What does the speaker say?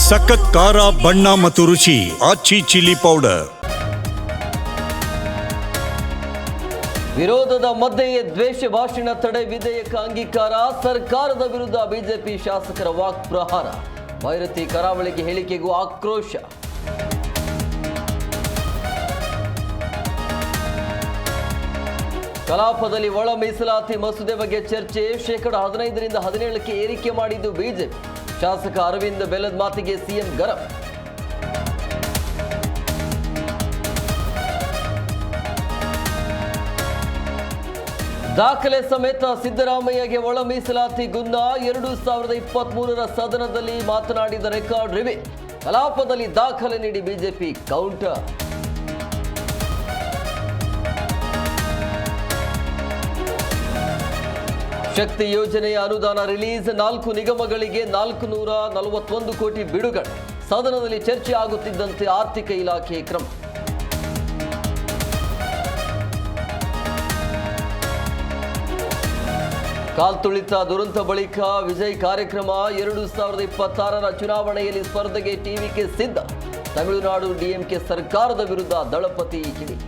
ಸಖತ್ ಖಾರ ಬಣ್ಣ ಮತ್ತು ರುಚಿ ಆಚಿ ಚಿಲ್ಲಿ ಪೌಡರ್. ವಿರೋಧದ ಮಧ್ಯೆಯೇ ದ್ವೇಷ ಭಾಷಣ ತಡೆ ವಿಧೇಯಕ ಅಂಗೀಕಾರ. ಸರ್ಕಾರದ ವಿರುದ್ಧ ಬಿಜೆಪಿ ಶಾಸಕರ ವಾಕ್ ಪ್ರಹಾರ. ಭೈರತಿ ಕರಾವಳಿಗೆ ಹೇಳಿಕೆಗೂ ಆಕ್ರೋಶ. ಕಲಾಪದಲ್ಲಿ ಒಳ ಮೀಸಲಾತಿ ಮಸೂದೆ ಬಗ್ಗೆ ಚರ್ಚೆ. ಶೇಕಡ 15ರಿಂದ 17ಕ್ಕೆ ಏರಿಕೆ ಮಾಡಿದ್ದು ಬಿಜೆಪಿ. ಶಾಸಕ ಅರವಿಂದ್ ಬೆಲ್ಲದ ಮಾತಿಗೆ ಸಿಎಂ ಗರಂ. ದಾಖಲೆ ಸಮೇತ ಸಿದ್ದರಾಮಯ್ಯಗೆ ಒಳ ಮೀಸಲಾತಿ ಗುನ್ನ. 2023ರ ಸದನದಲ್ಲಿ ಮಾತನಾಡಿದ ರೆಕಾರ್ಡ್ ರಿವೀಲ್. ಕಲಾಪದಲ್ಲಿ ದಾಖಲೆ ನೀಡಿ ಬಿಜೆಪಿ ಕೌಂಟರ್. ಶಕ್ತಿ ಯೋಜನೆಯ ಅನುದಾನ ರಿಲೀಸ್. 4 ನಿಗಮಗಳಿಗೆ 441 ಕೋಟಿ ಬಿಡುಗಡೆ. ಸದನದಲ್ಲಿ ಚರ್ಚೆ ಆಗುತ್ತಿದ್ದಂತೆ ಆರ್ಥಿಕ ಇಲಾಖೆ ಕ್ರಮ. ಕಾಲ್ತುಳಿತ ದುರಂತ ಬಳಿಕ ವಿಜಯ್ ಕಾರ್ಯಕ್ರಮ. 2026ರ ಚುನಾವಣೆಯಲ್ಲಿ ಸ್ಪರ್ಧೆಗೆ ಟಿವಿಕೆ ಸಿದ್ಧ. ತಮಿಳುನಾಡು ಡಿಎಂಕೆ ಸರ್ಕಾರದ ವಿರುದ್ಧ ದಳಪತಿ ಕಿಡಿ.